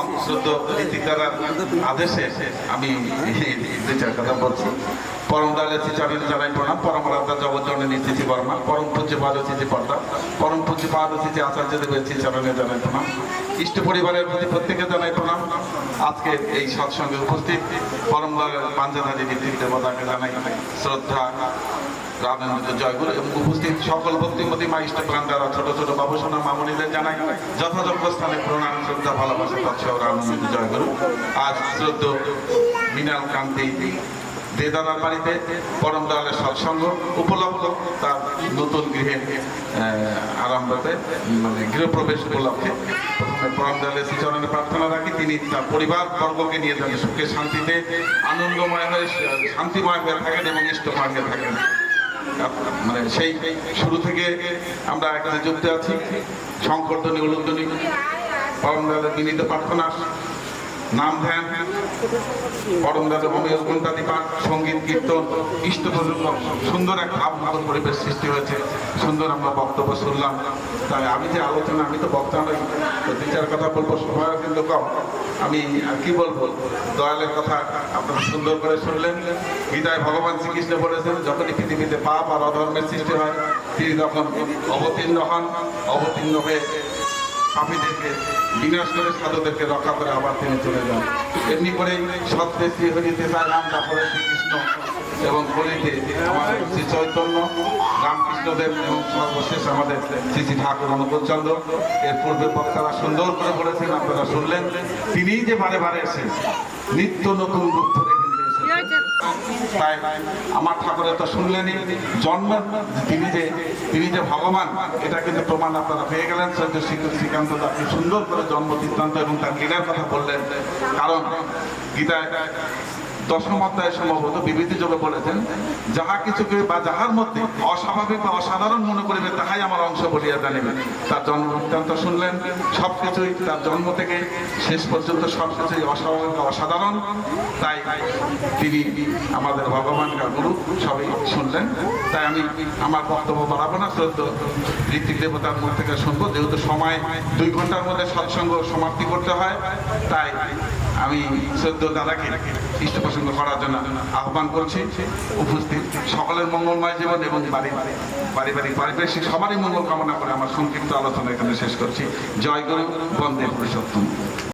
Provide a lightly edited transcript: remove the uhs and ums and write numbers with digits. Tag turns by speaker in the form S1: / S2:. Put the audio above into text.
S1: এবং শুদ্ধ ঋতিক দাদার আদেশে আমি দুই চার কথা বলছি। পরম দয়ালের শ্রীচরণে জানাই প্রণাম। পরম রাধা জগৎজননী নিশ্চিতি বর্মা, পরম পূজ্য পাদ শ্রী পর্দা, পরম পূজ্য পাদ শ্রী আচার্য দেবের শ্রীচরণে জানাই প্রণাম। ইষ্ট পরিবারের প্রতি প্রত্যেকে জানাই প্রণাম। আজকে এই সৎসঙ্গে উপস্থিত পরম দয়ালের পাঞ্জাধারী ঋতিক দেবতাকে জানাই শ্রদ্ধা, রামেন্দ্র জয়গুরু এবং উপস্থিত সকল ভক্তিমতী মা ইষ্টপ্রাণ দ্বারা ছোট ছোট বাবুসোনা মামনিদের জানাই যথাযোগ্য স্থানে প্রণাম, শ্রদ্ধা, ভালোবাসা, তৎসহ রামেন্দ্র জয়গুরু। আজ শ্রদ্ধ মৃণাল কান্তি দেদাদার বাড়িতে পরম দয়ালের সৎসঙ্গ উপলক্ষ, তার নতুন গৃহে আরম্ভতে মানে গৃহপ্রবেশ উপলক্ষে প্রথমে পরম দয়ালের শ্রীচরণে প্রার্থনা রাখি তিনি তার পরিবার বর্গকে নিয়ে যেন সুখে শান্তিতে আনন্দময় হয়ে শান্তিময় হয়ে থাকেন এবং ইষ্টময় হয়ে থাকেন। মানে সেই শুরু থেকে আমরা এখানে যুক্ত আছি। সংকর্তনী উলুধ্বনি, পরম দয়ালের বিনীত প্রার্থনা, নাম ধ্যান, পরম দয়ালের হোমিও গ্রন্থাদি পাঠ, সঙ্গীত, কীর্তন, ইষ্ট সুন্দর এক ভাবমূলক পরিবেশ সৃষ্টি হয়েছে। সুন্দর আমরা বক্তব্য শুনলাম। তাই আমি যে আলোচনা, আমি তো বক্তা নই, তো দুই চার কথা বলবো, সময়ও কিন্তু কম। আমি আর কি বলবো, দয়ালের কথা আপনারা সুন্দর করে শুনলেন। গীতায় ভগবান শ্রীকৃষ্ণ বলেছেন যখনই পৃথিবীতে পাপ আর অধর্মের সৃষ্টি হয় তিনি তখন অবতীর্ণ হন, অবতীর্ণ হয়ে পাপীদেরকে বিনাশ করে সাধুদেরকে রক্ষা করে আবার তিনি চলে যান। এমনি করে সত্যে শ্রী হরিতে তার নাম, তারপরে শ্রীকৃষ্ণ এবং কলিতে আমাদের শ্রী চৈতন্য, রামকৃষ্ণদেব এবং সর্বশেষ আমাদের শ্রী শ্রী ঠাকুর অনুকূলচন্দ্র। এর পূর্বে বক্তারা সুন্দর করে বলেছেন, আপনারা শুনলেন। তিনিই যে বারে বারে এসে নিত্য নতুন রূপ ধরে তাই আমার ঠাকুরের তো শুনলেনই জন্ম, তিনি যে ভগবান এটা কিন্তু প্রমাণ আপনারা পেয়ে গেলেন। সৈন্য শ্রীকান্ত দাসকে সুন্দর করে জন্ম বৃত্তান্ত এবং তার লীলার কথা বললেন। কারণ গীতায় দশম অধ্যায় সম্ভবত বিবৃতি যোগে বলেছেন, যাহা কিছুকে বা যাহার মধ্যে অস্বাভাবিক বা অসাধারণ মনে করিবে তাহাই আমার অংশ বলিয়া জানিবে। তার জন্ম বৃত্তান্ত শুনলেন। সবকিছুই তার জন্ম থেকে শেষ পর্যন্ত সবকিছুই অস্বাভাবিক বা অসাধারণ। তাই তিনি আমাদের ভগবান গুরু, সবই শুনলেন। তাই আমি আমার বক্তব্য বাড়াবো না, শ্রদ্ধ ঋতিক দেবতার মুখ থেকে শুনবো। যেহেতু সময় 2 ঘন্টার মধ্যে সৎসঙ্গ সমাপ্তি করতে হয়, তাই আমি শ্রদ্ধ দাদাকে ইষ্ট প্রসঙ্গ করার জন্য আহ্বান করছি। উপস্থিত সকলের মঙ্গলময় জীবন এবং পারিবারিক পারিপার্শ্বিক সবারই মঙ্গল কামনা করে আমার সংক্ষিপ্ত আলোচনা এখানে শেষ করছি। জয় গুরু, বন্দে পুরুষোত্তম।